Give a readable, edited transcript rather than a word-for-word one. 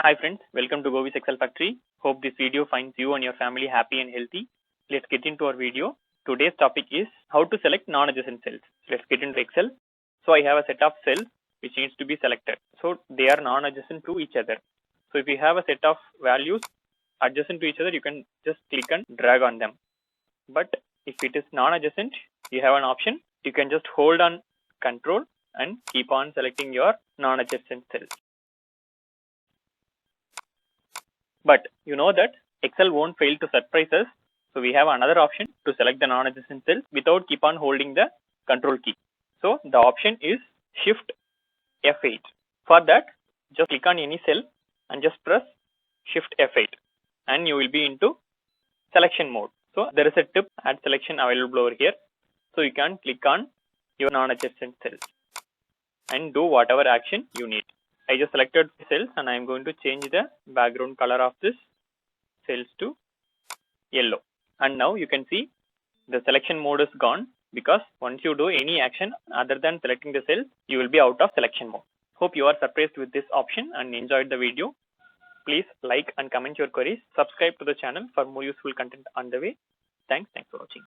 Hi friends, welcome to Govi's Excel Factory. Hope this video finds you and your family happy and healthy. Let's get into our video. Today's topic is how to select non-adjacent cells. Let's get into Excel. So I have a set of cells which needs to be selected. So they are non-adjacent to each other. So if you have a set of values adjacent to each other, you can just click and drag on them. But if it is non-adjacent, you have an option. You can just hold on Control and keep on selecting your non-adjacent cells. But you know that Excel won't fail to surprise us. So we have another option to select the non-adjacent cells without keep on holding the Control key. So the option is Shift F8. For that, just click on any cell and just press Shift F8 and you will be into selection mode. So there is a tip add selection available over here. So you can click on your non-adjacent cells and do whatever action you need. I just selected cells and I am going to change the background color of this cells to yellow. And now you can see the selection mode is gone because once you do any action other than selecting the cell, you will be out of selection mode. Hope you are surprised with this option and enjoyed the video. Please like and comment your queries. Subscribe to the channel for more useful content on the way. Thanks for watching.